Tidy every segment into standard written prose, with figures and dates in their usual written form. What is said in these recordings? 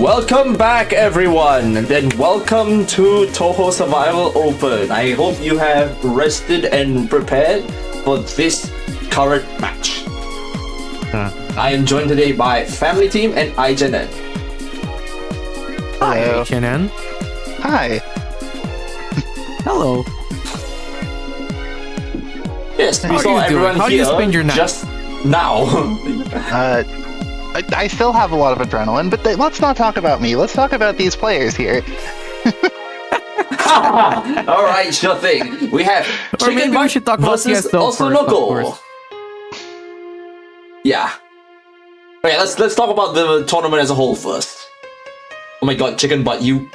Welcome back, everyone, and then welcome to Touhou Survival Open. I hope you have rested and prepared for this current match. I am joined today by FamilyTeam and IHNN. Hi, IHNN. Hi. Hello. Yes, we saw everyone How do here you spend your night? just now. I still have a lot of adrenaline, but let's not talk about me. Let's talk about these players here. All right, sure thing. We have Or maybe we should talk about versus CSL first, of OSLONOKO. course. Yeah. Okay, let's talk about the tournament as a whole first. Oh my god, chicken butt, you...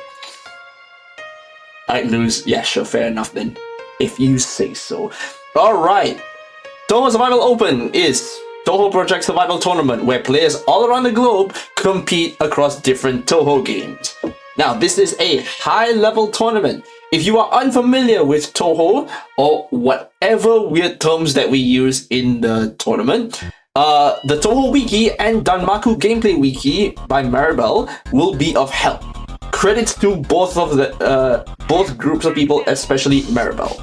I'd lose. Yeah, sure, fair enough then. If you say so. Alright. Touhou Survival Open is Touhou Project Survival Tournament where players all around the globe compete across different Touhou games. Now, this is a high-level tournament. If you are unfamiliar with Touhou, or whatever weird terms that we use in the tournament, the Touhou Wiki and Danmaku Gameplay Wiki by Maribel will be of help. Credits to both of the both groups of people, especially Maribel.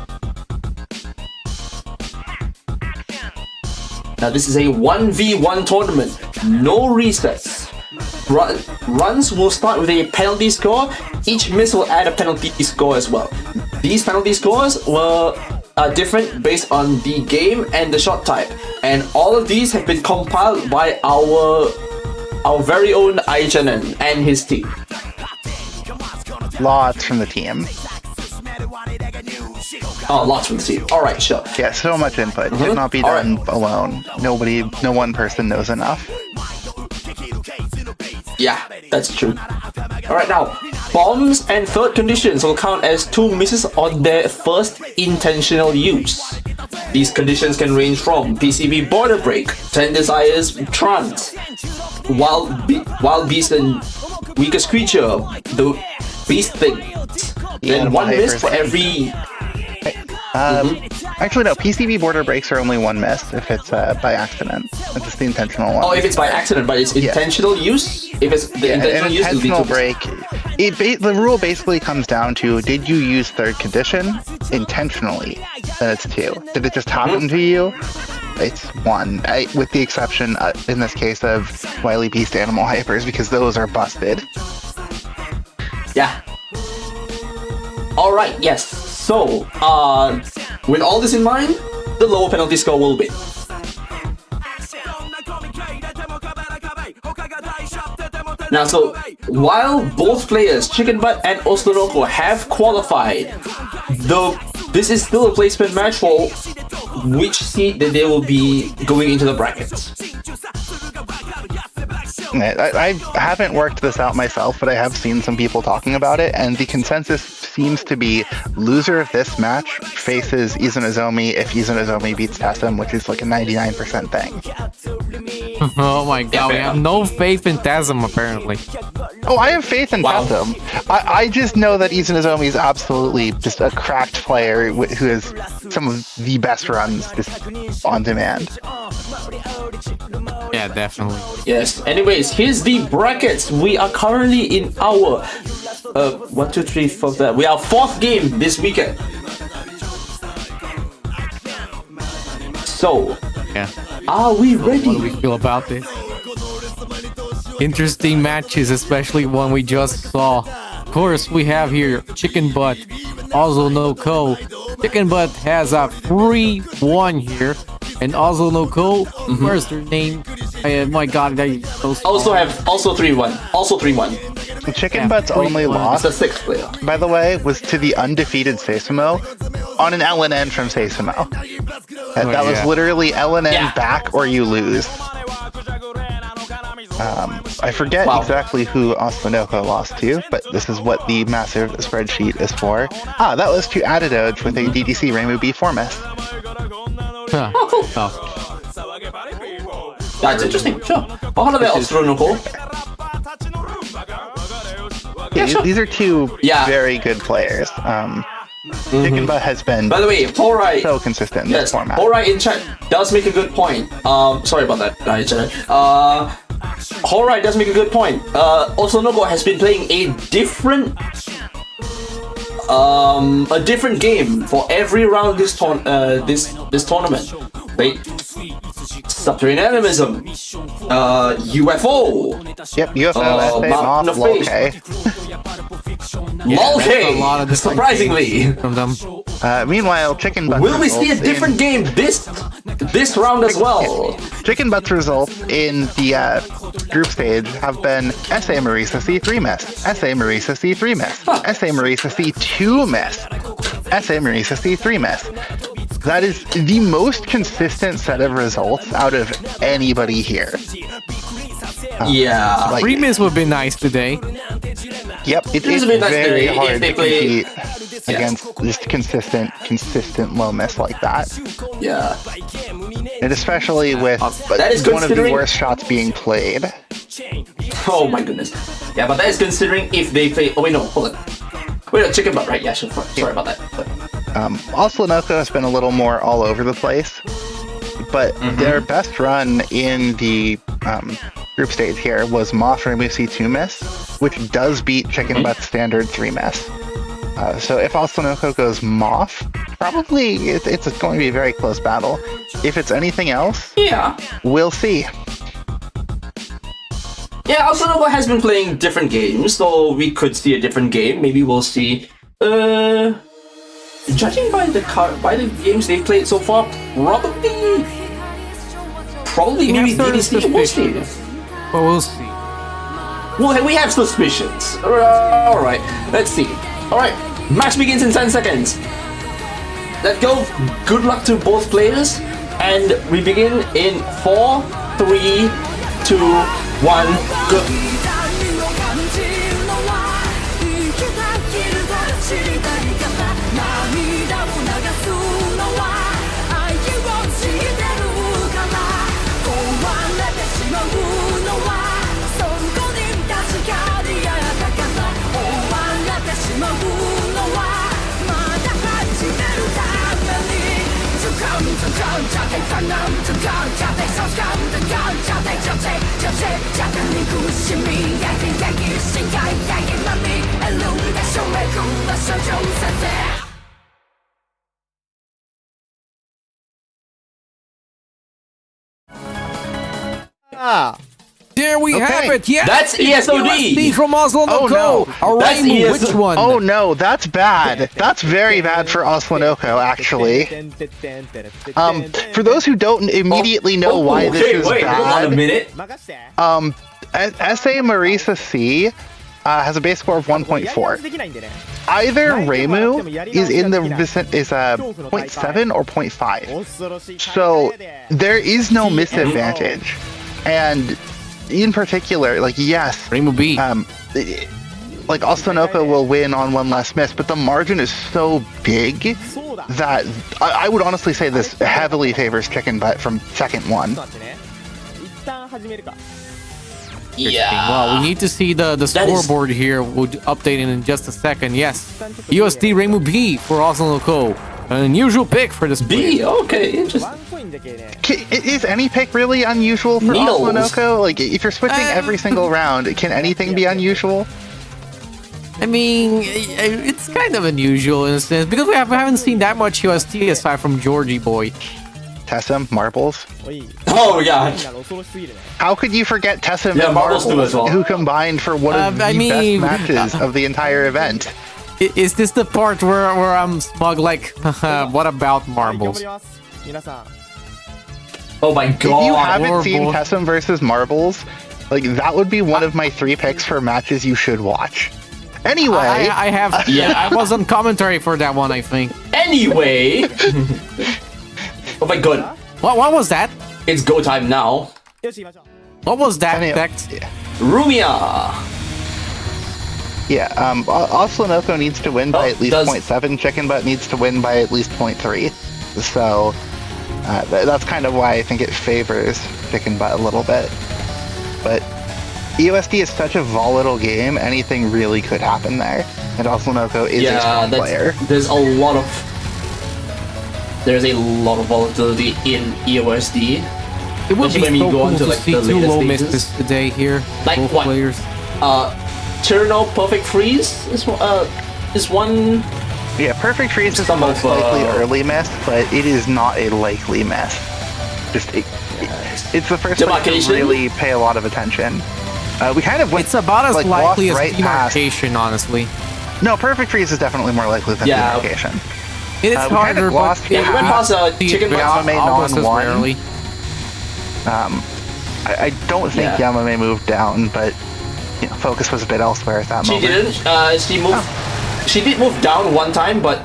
Now this is a 1v1 tournament, no resets. Runs will start with a penalty score. Each miss will add a penalty score as well. These penalty scores are different based on the game and the shot type, and all of these have been compiled by our very own IHNN and his team. Lots from the team. Oh, lots from the team. All right, sure. Yeah, so much input. Could not be done alone. No one person knows enough. Yeah, that's true. Alright, now, bombs and third conditions will count as 2 misses on their first intentional use. These conditions can range from PCB border break, 10 desires, trance, wild beast and weakest creature, the beast things. Then 1 miss for every... Actually, no. PCB border breaks are only 1 miss if it's by accident. It's just the intentional one. Oh, if it's by accident, but it's intentional use? If it's the intentional use, it'll be 2 break. The rule basically comes down to: did you use third condition intentionally? Then it's 2. Did it just happen to you? It's 1. With the exception, in this case, of Wily Beast Animal Hypers, because those are busted. Yeah. Alright, yes. So, with all this in mind, the lower penalty score will win. Now, so, while both players, Chicken Butt and OSLONOKO, have qualified, this is still a placement match for which seed that they will be going into the brackets. I haven't worked this out myself, but I have seen some people talking about it, and the consensus seems to be loser of this match faces Izunozomi if Izunozomi beats Tessum, which is like a 99% thing. Oh my god, we have no faith in Tessum apparently. Oh, I have faith in Tessum. I just know that Izunozomi is absolutely just a cracked player who has some of the best runs just on demand. Yeah, definitely. Yes, anyways, here's the brackets. We are currently in our 1, 2, 3, 4. We are 4th game this weekend. So, Yeah. are we ready? What do we feel about this? Interesting matches, especially one we just saw. Of course, we have here Chicken Butt, OSLONOKO. Chicken Butt has a 3-1 here, and OSLONOKO, where's their name? My god, Also 3-1. Also 3-1. Chicken Butt's only loss, It's the 6th player. by the way, was to the undefeated Seisumo on an LNN from Seisumo. That was literally LNN back or you lose. I forget exactly who OSLONOKO lost to, but this is what the massive spreadsheet is for. That was to Adadoge with a DDC Reimu B4 miss. Oh, cool. That's interesting, sure. Well, how about OSLONOKO? These are 2 very good players. Chicken Butt has been, by the way, Polrai, so consistent in this format. Polrai in chat does make a good point. Sorry about that, Alright, does make a good point. Oslonoko has been playing a different game for every round this tournament. Wait. Subterranean Animism, UFO. Yep, UFO, Mountain of Faith. Mulkey, surprisingly. From them. Meanwhile, Chicken Butts. Will we see a different game this round as well? Chicken Butts results in the group stage have been SA Marisa C3 miss, SA Marisa C3 miss, SA Marisa C2 miss, SA Marisa C3 miss. That is the most consistent set of results out of anybody here. Yeah. Like, Remis would be nice today. Yep, it's a bit nice very if hard they to play- compete against just consistent low miss like that. Yeah. And especially with that is one of the considering- worst shots being played. Oh my goodness. Yeah, but that is considering if they play. Oh wait, no, hold on. Wait, no, Chicken Butt, right? Yeah, sure. Sorry about that. OSLONOKO has been a little more all over the place, but their best run in the group stage here was Moth Remu C2 miss, which does beat Chicken Butt's standard 3 miss. So if OSLONOKO goes Moth, probably it's going to be a very close battle. If it's anything else, Yeah. we'll see. Yeah, Oslonoko has been playing different games, so we could see a different game. Maybe we'll see. Judging by the games they've played so far, probably maybe DDC. We'll see. But we'll see. Well, we have suspicions. Alright, let's see. Alright, match begins in 10 seconds. Let's go. Good luck to both players. And we begin in 4, 3, 2, 1, go. There we have it. Yes, That's ESOD. USD from Oslonoko. Oh, no. All right, That's ES- which one? Oh no, that's bad. That's very bad for OSLONOKO, actually. For those who don't immediately know why this is wait, hold on a bad, minute. SA Marisa C has a base score of 1.4. Either Remu is in the 0.7 or 0.5. So there is no misadvantage. And in particular, like, yes, Remu B. like OSLONOKO will win on one less miss, but the margin is so big that I would honestly say this heavily favors Chicken Butt from second one. Yeah. Well, we need to see the scoreboard here. We'll update it in just a second. Yes, USD Remu B for Oslonoko. An unusual pick for this player. B, okay, interesting. Is any pick really unusual for Needles. OSLONOKO? Like, if you're switching every single round, can anything be unusual? I mean, it's kind of unusual in a sense because we haven't seen that much USD aside from Georgie Boy. Tessum, Marbles. Oh, yeah. How could you forget Tessum Yeah, and Marbles Marbles, too as well. who combined for one of the I mean- best matches of the entire event? Is this the part where I'm smug like, what about Marbles? Oh my god. If you haven't seen horrible. Tessum versus Marbles, like, that would be one of my 3 picks for matches you should watch. Anyway, I have, Yeah. I was on commentary for that one, I think. Anyway. Oh my god. What was that? It's go time now. What was that? Rumia. OSLONOKO needs to win by at least does- 0.7. Chicken Butt needs to win by at least 0.3. So that's kind of why I think it favors Chicken Butt a little bit. But EOSD is such a volatile game, anything really could happen there. And OSLONOKO is a strong player. There's a lot of volatility in EOSD. It would be Especially when we so go cool on to, to like, see the two later low stages. misses today here. Like both what? players. Turno Perfect Freeze is one. Yeah, perfect freeze is the Some most of, likely early miss, but it is not a likely miss. It's the first place to Demarcation? really pay a lot of attention. We kind of went, It's about as like, likely as lost right past. demarcation, honestly. No, perfect freeze is definitely more likely than Yeah. demarcation. It is we kind of harder, but lost Yeah, we went past Chicken Butt. Yamame almost as non-one. rarely. I don't think Yeah. Yamame moved down, but you know, focus was a bit elsewhere at that She moment. didn't. She moved. She did move down one time, but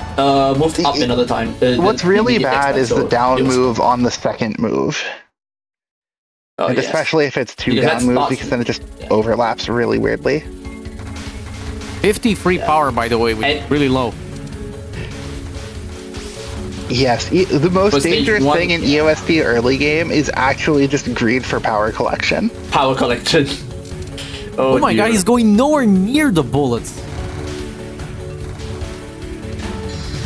moved up another time. What's really immediate bad next is time, the so down it was- move on the second move. Oh, And yes. especially if it's two Because down that's moves, not- because then it just overlaps really weirdly. 50 free power, by the way, which is And- really low. Yes, the most But stage dangerous one- thing in EOSD early game is actually just greed for power collection. Power collection. Oh my god, he's going nowhere near the bullets.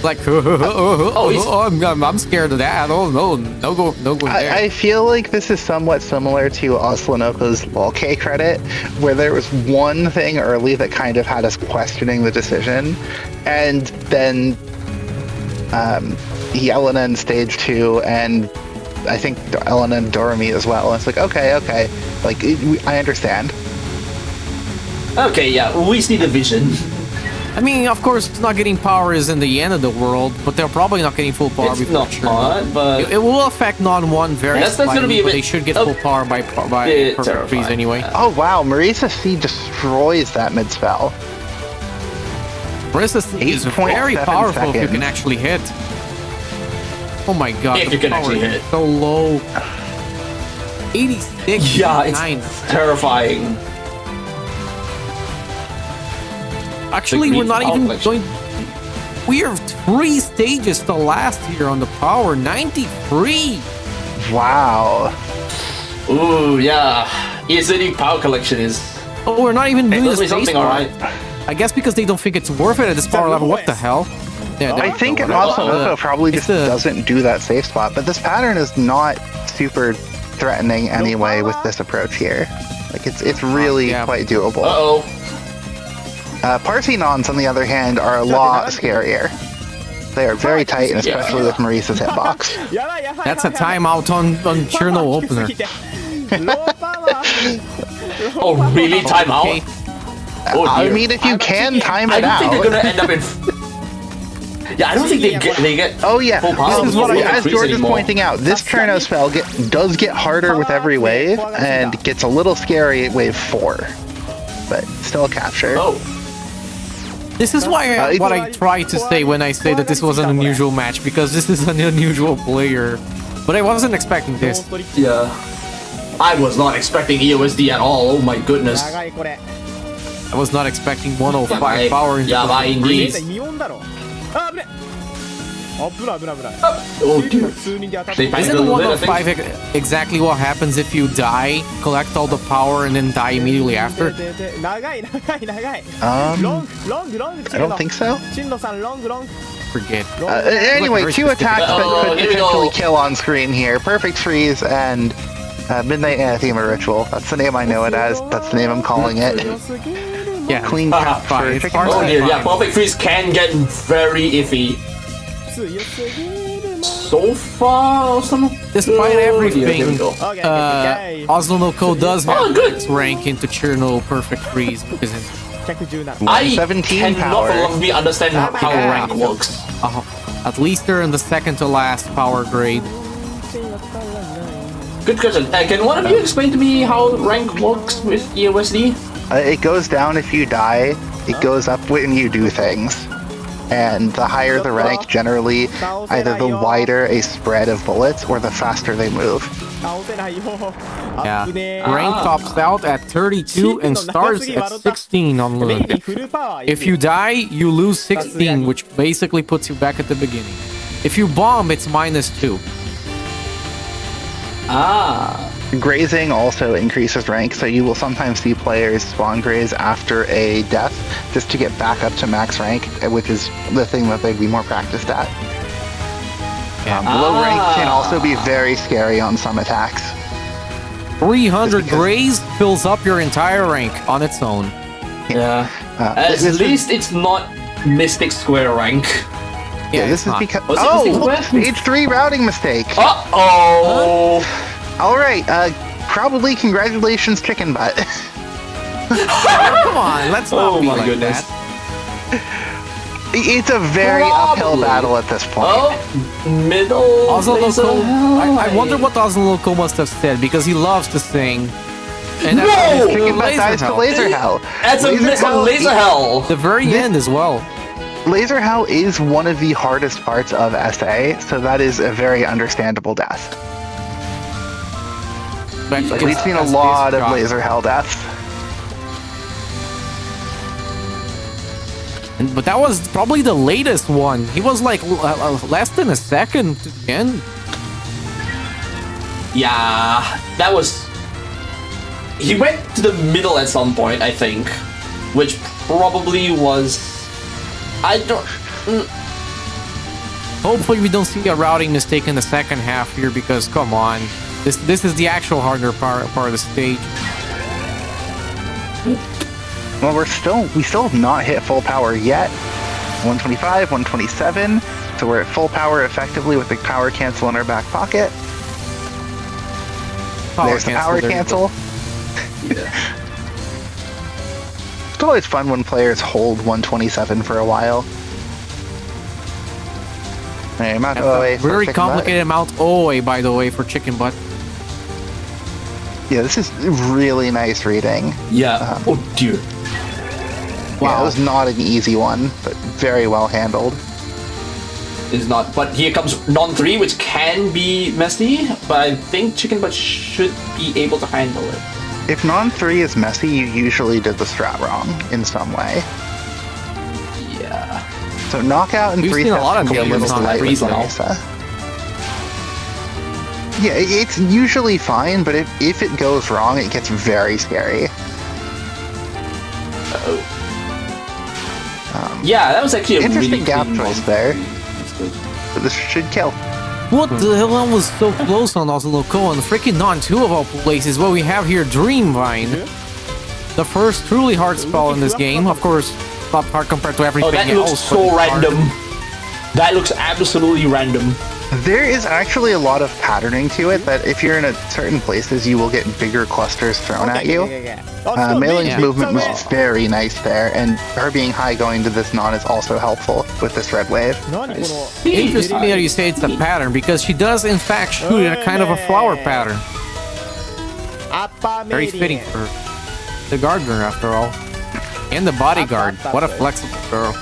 Like, I'm scared of that. Oh no, no go there. I feel like this is somewhat similar to OSLONOKO's LOLK credit, where there was one thing early that kind of had us questioning the decision, and then IHNN stage 2, and I think LNN Dorami as well. And it's like, okay, like I understand. Okay, yeah, we see the vision. I mean, of course, not getting power isn't the end of the world, but they're probably not getting full power It's before not sure. hard, but It will affect non-1 very That's slightly, gonna be a but bit- they should get oh, full power by bit perfect freeze terrifying. anyway. Oh wow, Marisa C destroys that mid spell. Marissa C is 8.7 very powerful if you seconds. can actually hit. Oh my god, If the you can power actually is hit. so low. 86, yeah, 9. it's terrifying. Actually, The we're not green even collection. going. We are 3 stages to last here on the power. 93. Wow. Ooh, yeah. ESD power collection is. Oh, we're not even doing Does the me space something, bar. alright. I guess because they don't think it's worth it at this power level. What the hell? Yeah, I think whatever. OSLONOKO probably it's just a- doesn't do that safe spot, but this pattern is not super threatening anyway with this approach here. Like it's really Yeah. quite doable. Uh-oh. Parsinons, on the other hand, are a lot scarier. They are very tight, and especially with Marisa's hitbox. That's a timeout on Cherno opener. Oh, really? Time out? Okay. Oh, I dear. mean, if you can time I it don't think they're out. gonna end up in. Yeah, I don't think they get. Oh yeah, full power this is what before as freeze George is anymore. pointing out. This Cherno spell does get harder with every wave, and gets a little scary at wave 4, but still a capture. Oh, This is why what I try to say when I say that this was an unusual match, because this is an unusual player. But I wasn't expecting this. yeah. I was not expecting EOSD at all. Oh my goodness. I was not expecting 105 Yabai. power into Yabai the indeed. breeze. Oh dear. They panicked Isn't a little bit, I think. 105 exactly what happens if you die, collect all the power, and then die immediately after? I don't think so. Forget. Anyway, Like, 2 attacks that Oh, could here we go. potentially kill on screen here. Perfect Freeze and Midnight Anathema Ritual. That's the name I know it as. That's the name I'm calling it. Yeah, Clean Haha, cap for fine. It's Chicken hard Oh Butt. to- dear, yeah, perfect freeze can get very iffy. So far, some. Despite everything, Here we go. OSLONOKO does have Oh, good. its rank into Cherno Perfect Freeze, which is I 17 cannot power. for love of me understand how Yeah. rank works. at least they're in the second to last power grade. Good question. Can one of you explain to me how rank works with EOSD? It goes down if you die. It goes up when you do things. And the higher the rank, generally, either the wider a spread of bullets or the faster they move. Yeah. Rank tops out at 32 and starts at 16 on Lune. If you die, you lose 16, which basically puts you back at the beginning. If you bomb, it's -2. Ah. Grazing also increases rank, so you will sometimes see players spawn graze after a death just to get back up to max rank, which is the thing that they'd be more practiced at. Yeah. Low rank can also be very scary on some attacks. 300 grays fills up your entire rank on its own. Yeah. At least it's not Mystic Square rank. Yeah, this it's is not. because Was it Mystic Square? stage 3 routing mistake. Uh-oh! All right, probably congratulations, Chicken Butt. Come on, let's not Oh be my like goodness. that. It's a very uphill Probably. battle at this point. Oh, middle. OSLONOKO, I wonder laser. what OSLONOKO must have said because he loves to sing. And that's Whoa! his Chicken Butt laser dies to hell. Laser Hell. That's a miss on Laser Hell. The very end as well. Laser Hell is one of the hardest parts of SA, so that is a very understandable death. But Like, we've seen a lot of Laser Hell deaths. But that was probably the latest one. He was like less than a second to the end. Yeah, that was. He went to the middle at some point, I think, which probably was. I don't. Hopefully we don't see a routing mistake in the second half here because come on. This is the actual harder part of the stage. Well, we still have not hit full power yet. 125, 127. So we're at full power effectively with the power cancel in our back pocket. There's the power there you cancel. Yeah. It's always fun when players hold 127 for a while. Hey, Mount That's OA a for very Chicken Butt. complicated Mount OA, by the way, for Chicken Butt. Yeah, this is really nice reading. Yeah. Oh dear. Yeah, it was not an easy one, but very well handled. Is not. But here comes non-3, which can be messy, but I think Chicken Butt should be able to handle it. If non-3 is messy, you usually did the strat wrong in some way. Yeah. So knockout and We've three seen a steps lot of can be a games little on light with threes now. Vanessa. Yeah, it's usually fine, but if it goes wrong, it gets very scary. Uh-oh. Yeah, that was actually a Interesting really gap clean choice one. there. That's good. But this should kill. What the hell? That was so close on OSLONOKO, and freaking non-2 of all places. What we have here, Dreamvine. The first truly hard spell in this game. Of course, not hard compared to everything Oh, that else. looks but so it's hard. random. That looks absolutely random. There is actually a lot of patterning to it that if you're in certain places, you will get bigger clusters thrown at you. Mei Ling's Yeah. movement was very nice there, and her being high going to this non is also helpful with this red wave. Interesting that you say it's a pattern, because she does in fact shoot in a kind of a flower pattern. Very fitting for her. The gardener, after all. And the bodyguard. What a flexible girl.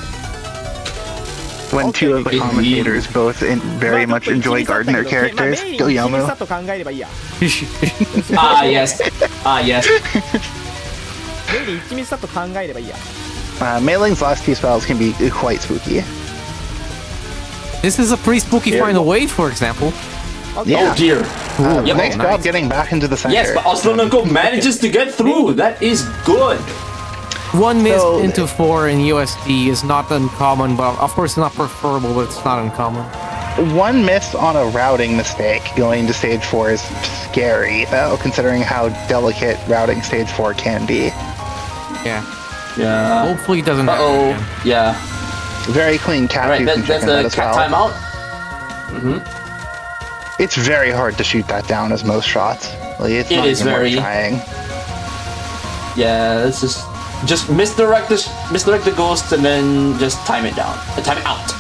When two of the Indeed. commentators both very much enjoy gardener characters, go Yamu. Ah, yes. Ah, yes. Mei Ling's last two spells can be quite spooky. This is a pretty spooky Yeah. final wave, for example. Oh, Yeah. dear. Yep. Nice job getting back into the center. Yes, but OSLONOKO manages to get through. That is good. One miss So- into 4 in USD is not uncommon, but of course it's not preferable, but it's not uncommon. One miss on a routing mistake going to stage 4 is scary, though, considering how delicate routing stage 4 can be. Yeah. Yeah. Hopefully it doesn't happen Uh-oh. again. Yeah. Very clean cat Alright, tooth and that's chicken the butt as cat well. timeout. It's very hard to shoot that down as most shots. Like, it's It not is even worth very- trying. Yeah, this is just misdirect the ghost and then just time it down. Time it out.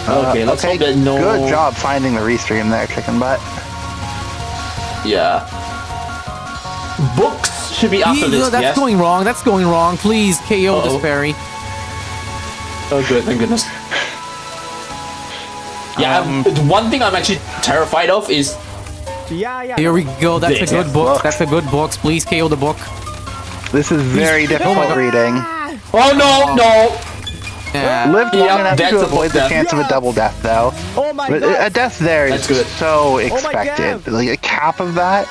Okay, let's hope that no. Good job finding the restream there, chicken butt. Yeah. Books should be after this. That's Yes. going wrong. That's going wrong. Please KO Uh-oh. this fairy. Oh, good. Thank goodness. Yeah, the one thing I'm actually terrified of is Here we go. That's This. a good book. Books. That's a good book. Please KO the book. This is very difficult God. reading. oh no. Yeah. Lived long Yep, enough that's to a avoid the death. chance of a double death, though. Oh my But god! a death there is That's good. so my expected. God. Like a cap of that,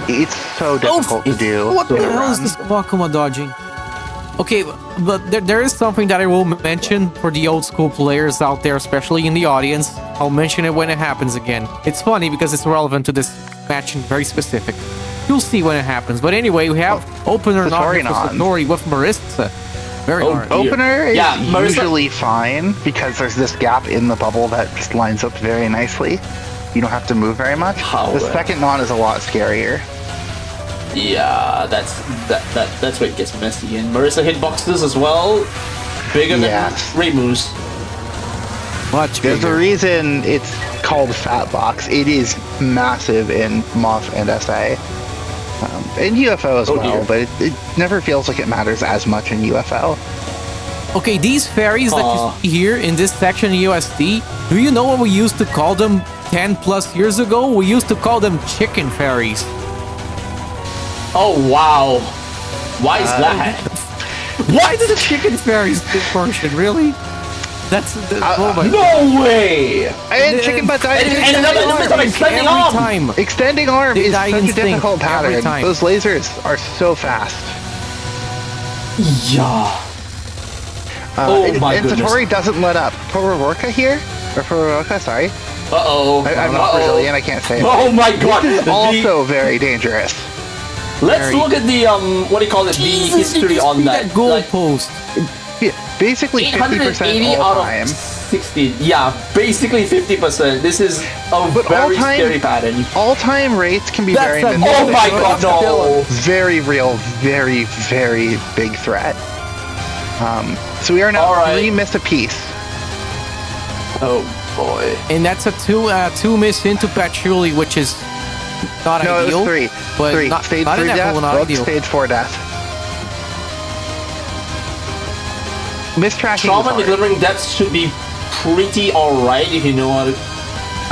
it's so difficult to do. What the to hell is run. this Wakuma dodging? Okay, but there is something that I will mention for the old school players out there, especially in the audience. I'll mention it when it happens again. It's funny because it's relevant to this match and very specific. You'll see when it happens. But anyway, we have opener not Satori with Marissa. Very hard. Opener is Marissa... usually fine because there's this gap in the bubble that just lines up very nicely. You don't have to move very much. The second non is a lot scarier. Yeah, that's where it gets messy. And Marissa hitboxes as well. Bigger than Reimu's. Much bigger. There's a reason it's called Fat Box. It is massive in MOF and SA. And UFO as well, but it never feels like it matters as much in UFO. Okay, these fairies that you see here in this section in USD, do you know what we used to call them 10 plus years ago? We used to call them chicken fairies. Oh, wow. Why is that? Why did the chicken fairies portion? Really? That's oh my no way! And chicken butt dies. And another extending arm. Extending arm is such a difficult pattern. Those lasers are so fast. Yeah. Oh my goodness. And Satori doesn't let up. Pororoka here? Or Pororoka, sorry. Uh-oh. I'm not Brazilian, I can't say it. Oh my god. This is also very dangerous. Let's look at the, what do you call it, the history on that. Goalpost. Basically 50% all time. 60. Yeah, basically 50%. This is a very scary pattern. All-time rates can be very Oh my god, no! Very real, very, very big threat. So we are now 3 miss apiece. Oh boy. And that's a two miss into Patchouli, which is not ideal. No, it was 3. But 3. Not, Stage not 3 death, not both ideal. stage 4 death. Mistracking Trauma and delivering deaths should be pretty alright if you know how to...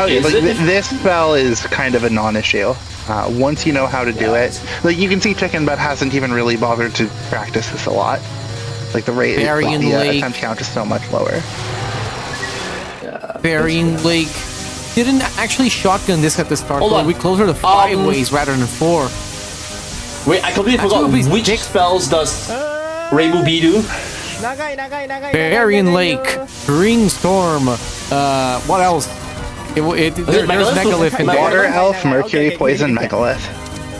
Okay, like this spell is kind of a non-issue. Once you know how to do it, like you can see Chicken Butt hasn't even really bothered to practice this a lot. Like the rate, the attempt count is so much lower. Burying Lake didn't actually shotgun this at the start. Hold on. We closer to 5 ways rather than 4. Wait, I completely forgot. Which spells does Reimu B do? Burying Lake, Ring Storm, what else? There's Megalith in there. Water Elf, Mercury Poison, Megalith.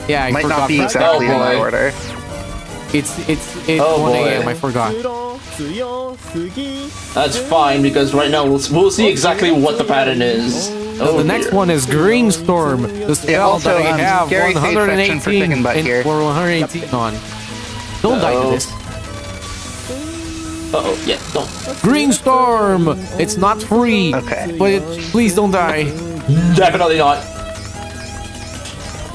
Yeah, I might forgot not be that. exactly in my order. It's 1 a.m. I forgot. That's fine because right now we'll see exactly what the pattern is. The next one is Green Storm. The spell that I have 118 and for 118 on. Don't die to this. Uh-oh, yeah, don't. Green Storm! It's not free. Okay. But please don't die. Definitely not.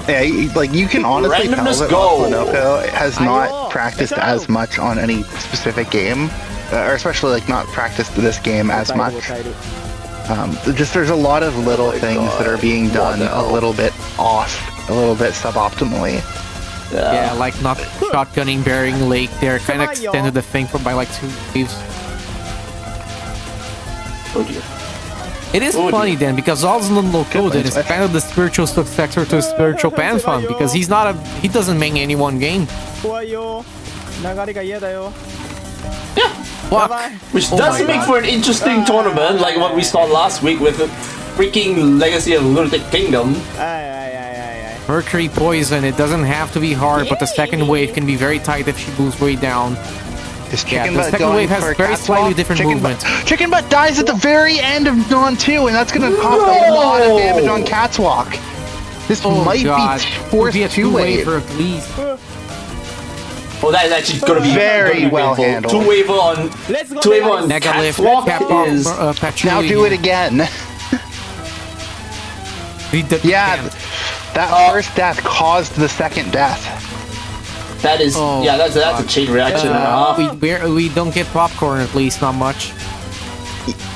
Yeah, like you can honestly tell that OSLONOKO has not practiced as much on any specific game, or especially like not practiced this game as much. Just there's a lot of little things that are being done a little bit off, a little bit suboptimally. Yeah, like not shotgunning Burying Lake. They're kind of extended the thing by like 2 waves. Oh dear. It is funny then, because OSLONOKO then is kind of the spiritual successor to spiritual Panfun, because he doesn't make any one game. Yeah. Fuck. Which does make for an interesting tournament, like what we saw last week with the freaking Legacy of Lunatic Kingdom. Mercury Poison, it doesn't have to be hard, but the second wave can be very tight if she moves way down. The second wave has very slightly different movement. Chicken Butt dies at the very end of Dawn 2, and that's going to cost a lot of damage on Catswalk. This might be forced 2-wave. at least. Oh, that is actually going to be very well handled. 2-wave on Catwalk is... Now do it again. Yeah, that first death caused the second death. That is, that's a chain reaction and a half. We don't get popcorn, at least, not much.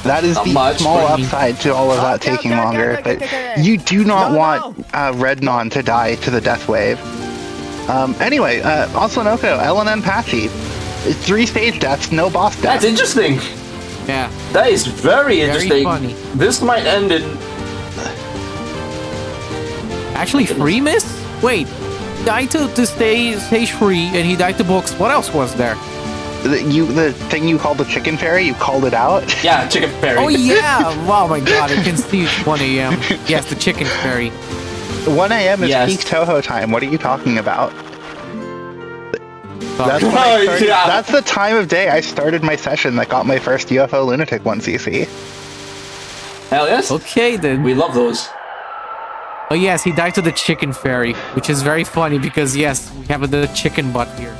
That is the small upside to all of that taking longer, but you do not want Red Non to die to the death wave. Anyway, OSLONOKO, LNN Patchy. 3-stage deaths, no boss death. That's interesting. Yeah. That is very interesting. Funny. This might end in... Actually, free miss? Wait. Died to stage 3 and he died to books. What else was there? The thing you called the chicken fairy, you called it out. Yeah, chicken fairy. Oh yeah! Oh my god, I can see it's 1 a.m. Yes, the chicken fairy. 1 a.m. is Yes. peak Touhou time. What are you talking about? That's, Sorry. when I started- Yeah. that's the time of day I started my session that got my first UFO Lunatic 1cc. Hell yes. Okay then. We love those. Oh yes, he died to the chicken fairy, which is very funny because yes, we have the chicken butt here.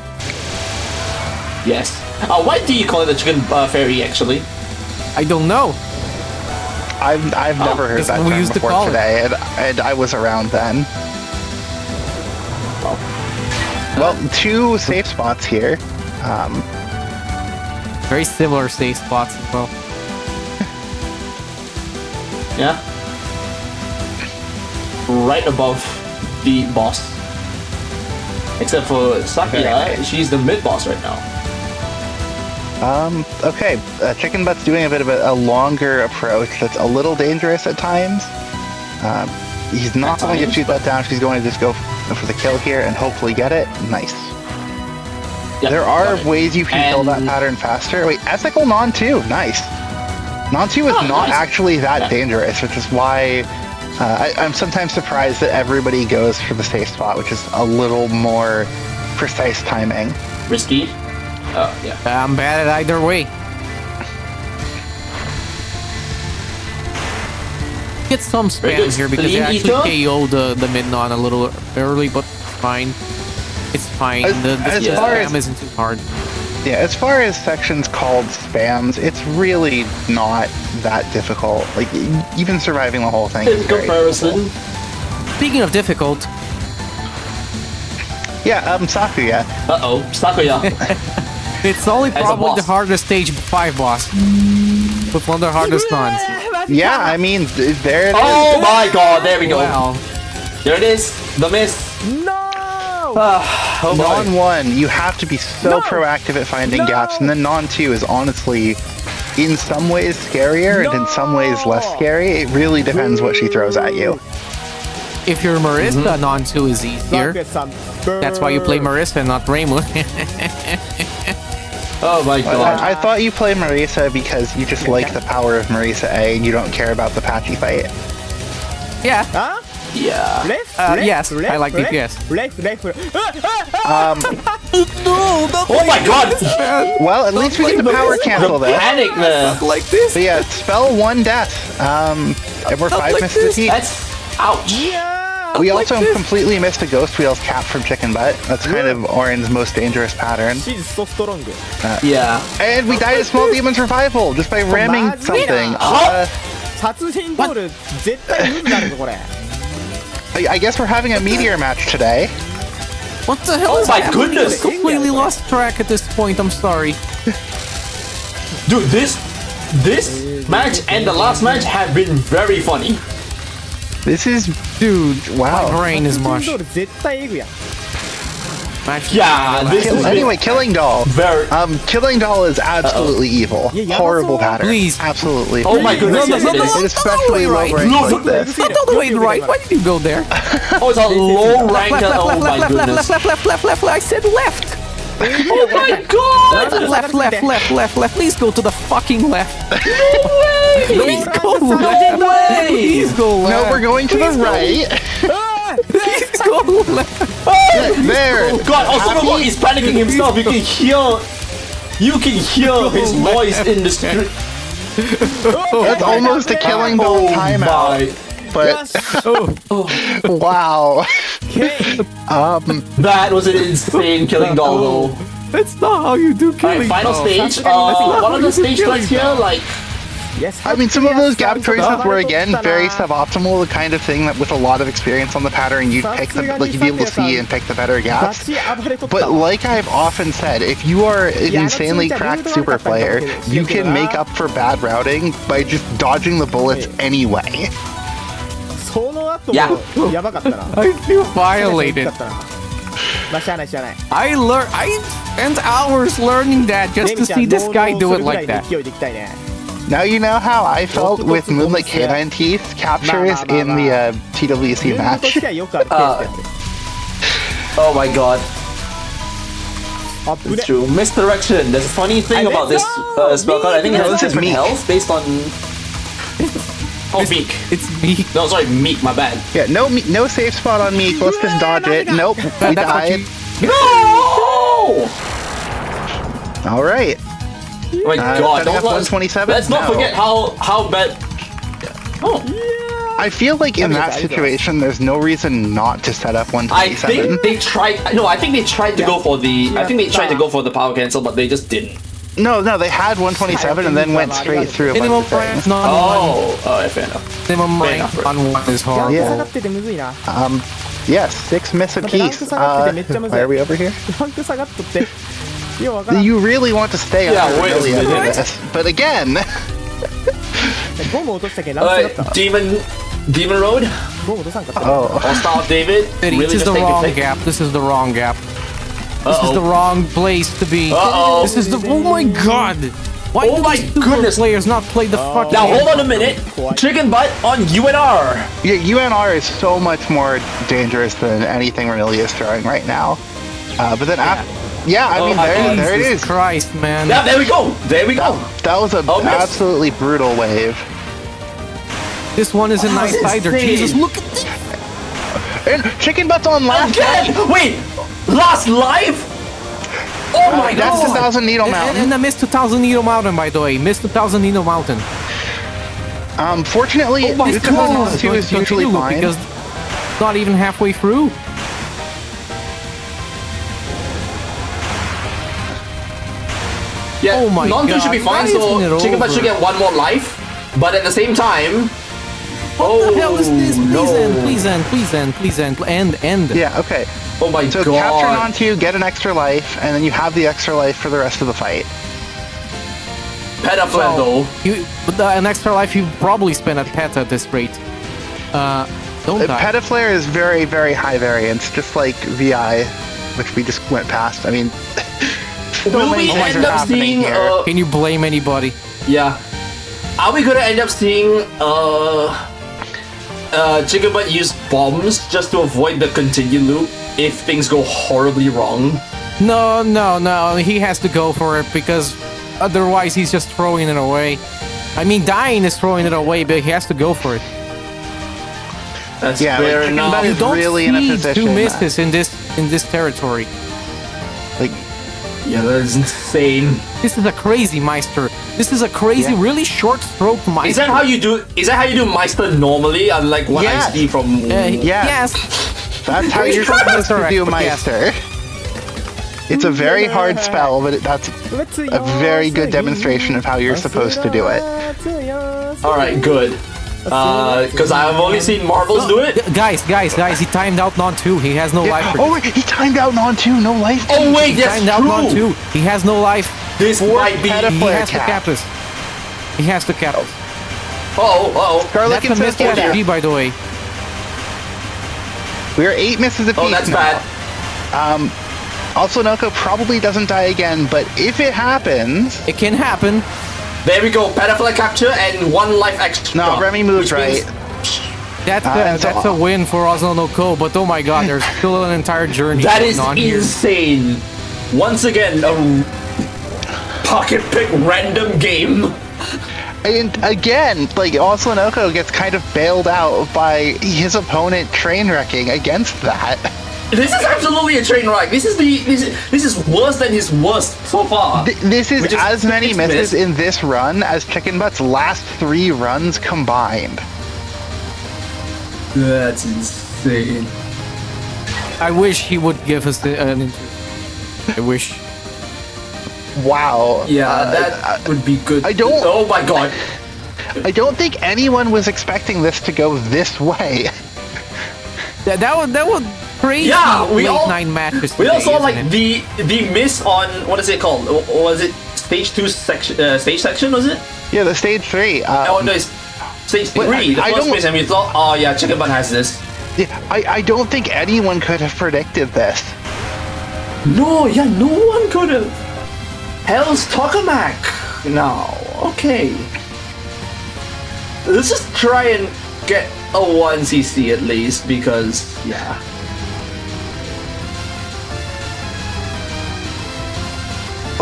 Yes. Why do you call it the chicken fairy, actually? I don't know. I've never heard that's that what we term used to before call it. today, and I was around then. Well, 2 safe spots here. Very similar safe spots as well. Yeah. Right above the boss. Except for Sakuya, Very nice. she's the mid boss right now. Okay, Chicken Butt's doing a bit of a longer approach that's a little dangerous at times. He's not At going to times, shoot that down, she's going to just go for the kill here and hopefully get it. Nice. Yeah, There are got it. ways you can kill that And- pattern faster. Wait, ethical non-2, nice. Non-2 is Oh, not nice. actually that Yeah. dangerous, which is why I'm sometimes surprised that everybody goes for the safe spot, which is a little more precise timing. Risky. Oh, yeah. I'm bad at either way. Get some Very spam good. here because Clean they actually eater? KO the mid non a little early, but fine. It's fine. The As far spam as- isn't too hard. Yeah, as far as sections called spams, it's really not that difficult. Like, even surviving the whole thing In is very difficult. comparison. Speaking of difficult, Yeah, Sakuya. Uh-oh. Sakuya. it's only As a probably the boss. hardest stage 5 boss. With one of the hardest nuns. Yeah, I mean, there it is. Oh my god, there we go. Wow. There it is. The miss. No! Oh boy. Non-1, you have to be so proactive at finding gaps, and then non-2 is honestly, in some ways, scarier, and in some ways less scary. It really depends what she throws at you. If you're Marissa, non-2 is easier. That's why you play Marissa and not Raymond. Oh my god. I thought you play Marisa because you just like the power of Marisa A, and you don't care about the patchy fight. yeah. Huh? Yeah. Left, Yes, I like DPS. Left. Oh my god. Well, at least we get to power cancel The this. panic there. Like this. So yeah, spell 1 death. And we're 5 like misses this. each. That's ouch. Yeah! We like also this. completely missed a Ghost Wheels cap from Chicken Butt. That's kind of Orin's most dangerous pattern. She's so strong. Yeah. And we died at Small Demon's Revival just by ramming Mazda. something. Huh? 殺人ゴール絶対無理になるぞこれ。 I guess we're having a meteor match today. What the hell Oh is my happening? goodness. Completely lost track at this point. I'm sorry. Dude, this match and the last match have been very funny. This is, Dude, wow. my brain is 殺人 mush. ゴール絶対エグやん。 Match- Yeah, this has been Anyway, Killing Doll. very. Killing Doll is absolutely evil. Yeah, Horrible yeah, pattern. Please. Absolutely. Oh my goodness, yes it is. Especially low Right. rank No, like this. Not all the way right. Why did you go there? Oh, it's a low rank. Left, Oh my left, goodness. left. I said left. Oh my god. Left. Please go to the fucking left. Please go No left. way. Please go No, left. we're going to the right. Please go left. There. God, OSLONOKO is panicking himself. You can hear his voice in the street. That's almost a Killing Doll Oh timeout. my. But wow. That was an insane killing doll though. That's not how you do killing. Alright, final stage. What are the stage tracks here? Like, I mean, some of those gap choices were again very suboptimal, the kind of thing that with a lot of experience on the pattern, you'd pick the, like you'd be able to see and pick the better gaps. But like I've often said, if you are an insanely cracked super player, you can make up for bad routing by just dodging the bullets anyway. その後もやばかったな。 I feel violated. まあしゃあないしゃあない。 I spent hours learning that just to see this guy do it like that. 勢いでいきたいね。 Now you know how I felt with Moonlight Canine Teeth captures in the TWC 自分と match. してはよくあるケースだよね。 oh my god. あぶね It's true. Misdirection. There's a funny thing about this spell card. I think it No, has this is different Meek. health based on. Oh, Meek. It's me. No, sorry, Meek. My bad. Yeah, no safe spot on me. Let's just dodge it. Nope, we That's what died. you. No! All right. Oh my God! setting up Don't 127? let's not No. forget how bad. Oh, I feel like in that Okay, situation, there's no reason not to set up I 127. think they tried. No, I think they tried to go for the. I think they tried to go for the power cancel, but they just didn't. No, they had 127 and then went straight through a bunch Minimum of things. price, not one. Oh, fair enough. Minimum Fair price enough. on one is ラン horrible. ク下がっててむずいな Yes, 6 miss a 待ってラン piece. ク下がっててめっちゃむずい Why are we over here? ランク下がっとってようわからん You really want to stay Yeah, under wait a really minute. under this. But again, ボム落としたけんランク下がった Demon Road. ボム落とさんかった oh, Hostile David. This Really is just the take a wrong pick. gap. This is the wrong gap. This is the Uh-oh. wrong place to be. Uh-oh. This is the. Oh my God! Why Oh do my these super goodness. players not play the fucking? Now hold on a minute. Chicken butt on UNR. yeah, UNR is so much more dangerous than anything really is throwing right now. But then after, yeah, I mean, my there it Jesus is. Christ, man! Yeah, there we go. There we go. That was an Oh, miss. absolutely brutal wave. This one is a nice is hider. insane. Jesus, look at this! And Chicken Butt's on last. Again. Wait. Last life. Oh my That's God. 2,000 Needle Mountain. And I missed 2,000 Needle Mountain, by the way. Missed 2,000 Needle Mountain. Fortunately, Oh my this God. 2 is usually fine. Because it's not even halfway through. Yeah, Oh my non-2 should God, be fine, why isn't so it Chicken butt should over? get one more life. But at the same time, What the hell is this? Please no. end, please end, please end, please end. End. Yeah, okay. Oh my So God. capture non-2, get an extra life, and then you have the extra life for the rest of the fight. Petafled though. An extra life you probably spend at Pet at this rate. Don't die. Petaflare is very, very high variance, just like VI, which we just went past. I mean, so Will many we things end are up happening seeing? here. Can you blame anybody? Yeah. Are we gonna end up seeing Chicken butt use bombs just to avoid the continue loop if things go horribly wrong? No. He has to go for it because otherwise he's just throwing it away. I mean, dying is throwing it away, but he has to go for it. That's Yeah, fair like, Chicken enough. Butt You is don't really in a see position. two misses in this territory. Like, Yeah, that's insane. This is a crazy Meister. This is a crazy, Yeah. really short stroke Meister. Is that how you do? Is that how you do Meister normally? Unlike what Yes. I see from. Yes. that's how you're supposed to do Meister. It's a very hard spell, but that's a very good demonstration of how you're supposed to do it. All right, good. Because I've only seen Marvels do it. Guys, he timed out non-2. He has no life. Oh, wait, he timed out non-2, no life. Oh wait, that's Timed out true. non-2. He has no life. This might be. He Petaflare has to cap. cap this. He has to cap this. Oh. Garlic That's a and missed Cynthia. SG, by the way. We're 8 misses apiece Oh, that's now. bad. OSLONOKO probably doesn't die again, but if it happens... It can happen. There we go. Petaflare capture and 1 life extra. No, Remy moved which means- right. That's a win for OSLONOKO, but oh my God, there's still an entire journey That going is on here. insane. Once again, a pocket pick random game. And again, like, OSLONOKO gets kind of bailed out by his opponent train wrecking against that. This is absolutely a train wreck. This is worse than his worst so far. This is Which is as many 6 misses miss. in this run as Chicken Butt's last 3 runs combined. That's insane. I wish he would give us an interview. I wish. Wow. Yeah, that would be good. I don't- Oh my God. I don't think anyone was expecting this to go this way. That was crazy. Yeah, we late all- night matches. We today, also isn't like it? the miss on what is it called? Was it stage 2 section? Stage section was it? Yeah, the stage 3. Oh no, it's stage 3. Wait, The I first don't- miss, and we thought, oh yeah, Chicken Bun has this. Yeah, I don't think anyone could have predicted this. No, yeah, no one could have. Hell's Tokamak. No, okay. Let's just try and get a 1 CC at least because yeah.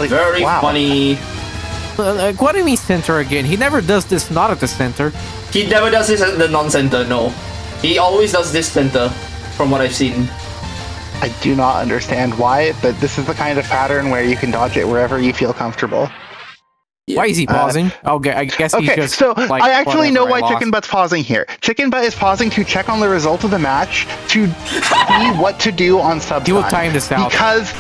Like, Very wow. funny. What do you mean center again? He never does this not at the center. He never does this at the non-center, no. He always does this center, from what I've seen. I do not understand why, but this is the kind of pattern where you can dodge it wherever you feel comfortable. Why is he pausing? Okay, I guess he's Okay, just so like, I actually know whatever, why I Chicken lost. Butt's pausing here. Chicken Butt is pausing to check on the result of the match to see what to do on sub He will time. time this out. Because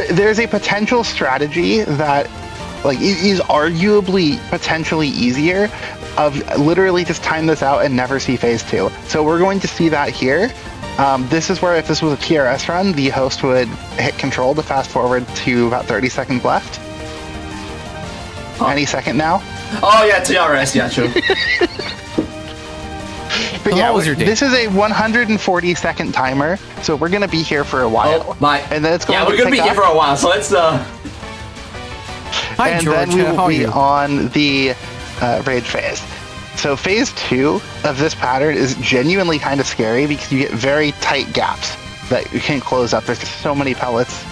there's a potential strategy that like is arguably potentially easier of literally just time this out and never see phase 2. So we're going to see that here. This is where if this was a TRS run, the host would hit control to fast forward to about 30 seconds left. Any second now. Oh yeah, TRS, yeah, true. But So yeah, how was your day? this is a 140-second timer, so we're gonna be here for a while. Oh, my. And then it's going Yeah, to we're gonna pick be here up, for a while, so let's Hi, and George. then we How will are be you? on the rage phase. So phase 2 of this pattern is genuinely kind of scary because you get very tight gaps that you can't close up. There's just so many pellets.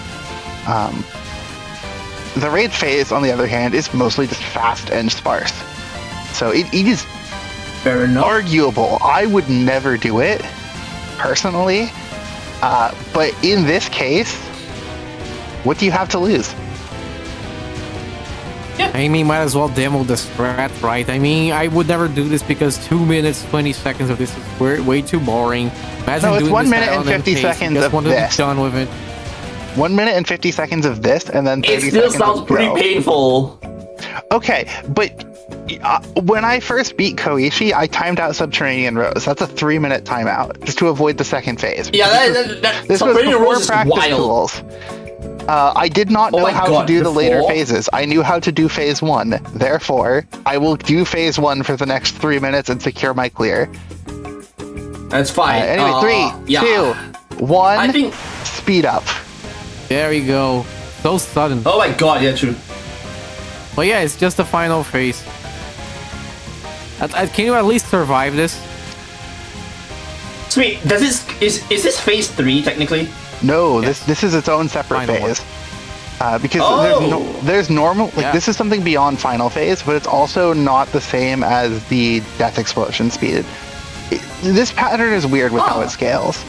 The rage phase, on the other hand, is mostly just fast and sparse. So it is fair enough. arguable. I would never do it personally, but in this case, what do you have to lose? I mean, might as well demo the strat, right? I mean, I would never do this because 2 minutes, 20 seconds of this is way too boring. Imagine No, it's doing 1 this minute at and LN 50 pace. seconds Just of wanted to be this. done with it. 1 minute and 50 seconds of this, and then 30 It still seconds sounds of pretty go. painful. Okay, but when I first beat Koichi, I timed out Subterranean Rose. That's a 3-minute timeout, just to avoid the second phase. Yeah, This was Subterranean before Rose is practice wild. tools. I did not Oh know my how God, to do the later before? phases. I knew how to do phase 1. Therefore, I will do phase 1 for the next 3 minutes and secure my clear. That's fine. Anyway, 3, yeah. 2, 1, I think. speed up. There we go. So sudden. Oh my god, yeah, true. But yeah, it's just the final phase. Can you at least survive this? Sweet. Does this is this phase 3 technically? No, Yes. this is its own separate Final one. phase. Because Oh! there's normal, like Yeah. this is something beyond final phase, but it's also not the same as the death explosion speed. This pattern is weird with how Oh. it scales.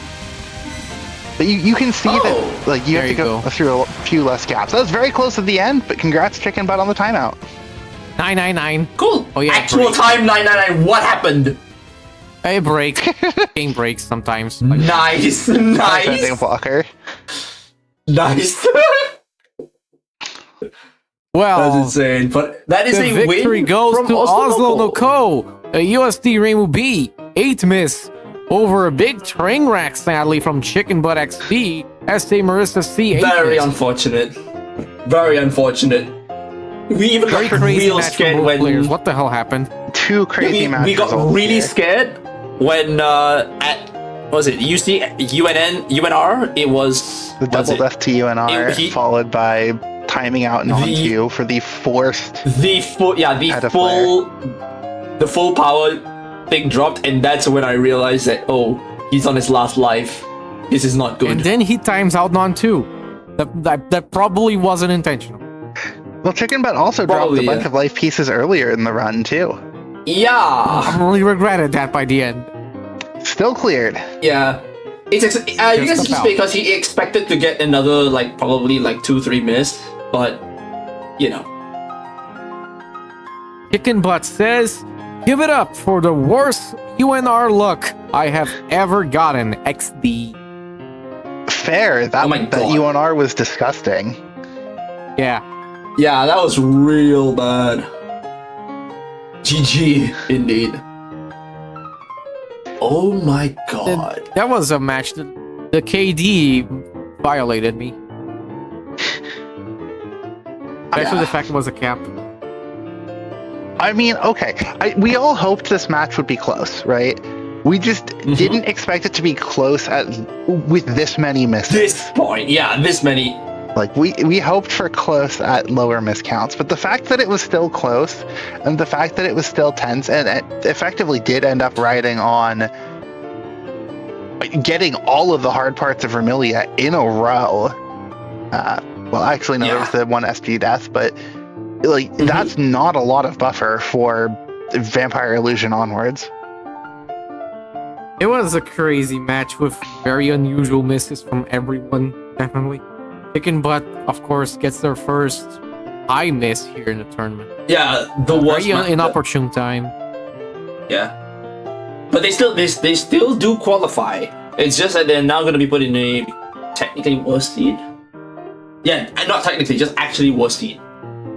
But you can see Oh. that like you There have to you go go. through a few less gaps. That was very close at the end, but congrats Chicken Butt on the timeout. 999. Cool. Oh, yeah, Actual break. time 999. What happened? It breaks. Game breaks sometimes. Like, Nice, Ending nice, blocker. nice. well, That's insane. But that is the a victory win goes from to OSLONOKO. OSLONOKO. A USD Rainbow B. 8 miss over a big train wreck, sadly, from CHICKENBUTTXD. SA Marissa C. 8 Very miss. unfortunate. Very unfortunate. We even Very got crazy real match from scared both when players. What the hell happened? Two crazy match we got results really here. scared when at what was it UNR it was The double death to UNR, He- followed by timing out non-Q for the forced the full Had a the full power thing dropped, and that's when I realized that he's on his last life. This is not good. And then he times out non 2. That probably wasn't intentional. Well, Chicken Butt also Probably, dropped a bunch yeah. of life pieces earlier in the run, too. Yeah, I really regretted that by the end. Still cleared. yeah. It's you guess it's just about. because he expected to get another probably 2-3 miss, but you know. Chicken Butt says, "Give it up for the worst UNR luck I have ever gotten, XD." Fair. That, Oh my that God. UNR was disgusting. Yeah. Yeah, that was real bad. GG, indeed. Oh my god. That was a match that the KD violated me. Especially the fact it was a cap. I mean, okay. We all hoped this match would be close, right? We just didn't expect it to be close with this many misses. This point, yeah, this many. Like, we hoped for close at lower miscounts, but the fact that it was still close, and the fact that it was still tense, and it effectively did end up riding on getting all of the hard parts of Vermilia in a row, Well, actually, no, there was the one SG death, but like that's not a lot of buffer for Vampire Illusion onwards. It was a crazy match with very unusual misses from everyone, definitely. Chicken Butt, of course, gets their first high miss here in the tournament. Yeah, the worst. Very inopportune time. Yeah, but they still do qualify. It's just that they're now going to be put in a technically worse seed. Yeah, not technically, just actually worse seed.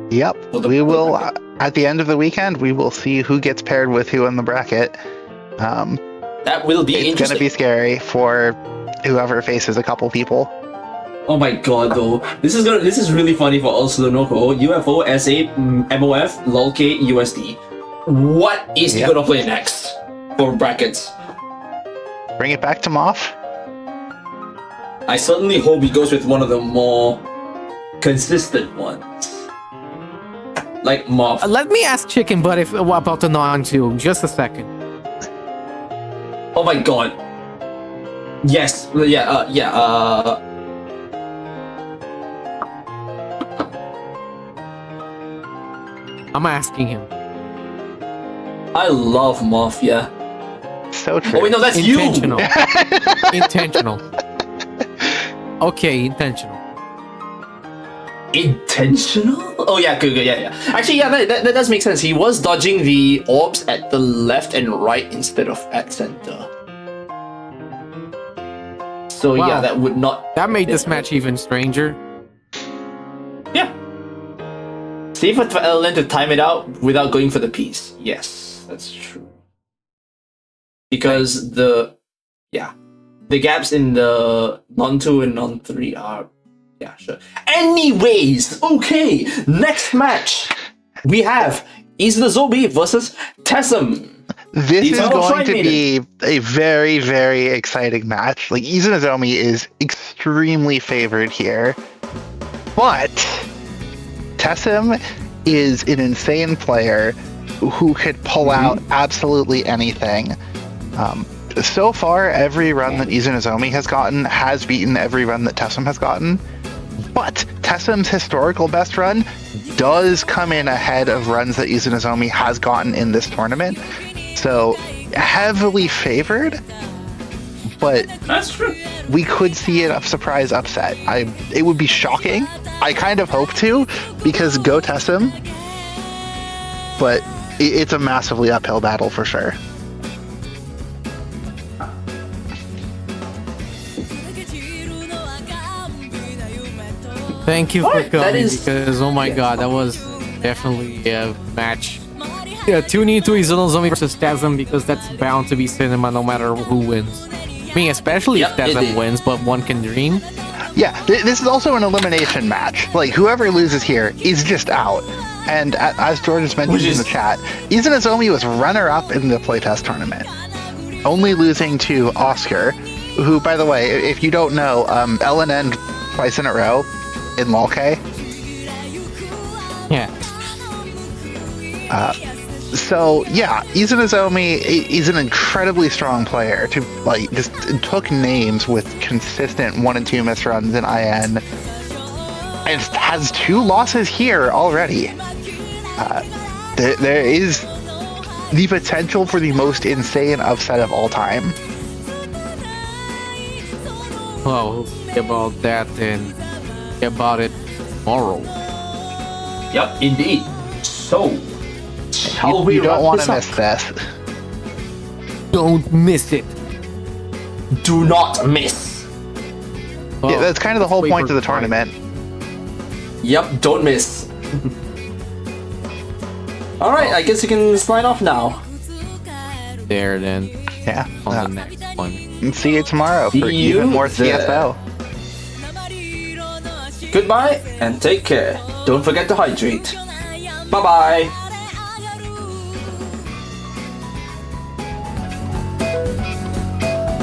Yep, we will at the end of the weekend. We will see who gets paired with who in the bracket. That will be interesting. It's going to be scary for whoever faces a couple people. Oh my god, though. This is really funny for OSLONOKO, UFO, SA, MOF, LOLK, USD. What is he gonna play next for brackets? Bring it back to Moff. I certainly hope he goes with one of the more consistent ones. Like Moff. Let me ask Chicken Butt about the non-2. Just a second. Oh my god. Yes. I'm asking him. I love Mafia. So true. Oh wait, no, that's Intentional. you. Intentional. Okay, intentional. Intentional? Oh yeah, good, yeah. Actually, yeah, that does make sense. He was dodging the orbs at the left and right instead of at center. So Wow. yeah, that would not. That made this match even stranger. Yeah. See for Ellen to time it out without going for the piece. Yes, that's true. Because the gaps in the non-2 and non-3 are sure. Anyways, okay, next match we have Izunazomi versus Tessum. This is going to be a very, very exciting match. Like, Izunazomi is extremely favored here, but Tessum is an insane player who could pull out absolutely anything. So far, every run that Izunazomi has gotten has beaten every run that Tessum has gotten. But Tessum's historical best run does come in ahead of runs that Izunazomi has gotten in this tournament. So, heavily favored, but that's true. We could see a surprise upset. It would be shocking. I kind of hope to, because go Tessum, but it's a massively uphill battle for sure. Thank you for coming, because oh my god, that was definitely a match. Yeah, tune into Izunazomi versus Tessum, because that's bound to be cinema no matter who wins. I mean, especially if Tessum wins, but one can dream. Yeah, this is also an elimination match. Like, whoever loses here is just out. And as George has mentioned in the chat, Izunazomi was runner-up in the playtest tournament, only losing to Oscar, who, by the way, if you don't know, LNN twice in a row in LOLK. Yeah. So yeah, Izunazomi is an incredibly strong player. To like just took names with consistent 1 and 2 miss runs in IN, and has 2 losses here already. There is the potential for the most insane upset of all time. Well, we'll see about that and about it tomorrow. Yep, indeed. So. You don't want to miss this. Don't miss it. Do not miss. Yeah, that's kind of the whole point of the tournament. Yep, don't miss. Alright, I guess you can sign off now. There then. Yeah. On the next one. And see you tomorrow for even more CSO. Goodbye and take care. Don't forget to hydrate. Bye-bye.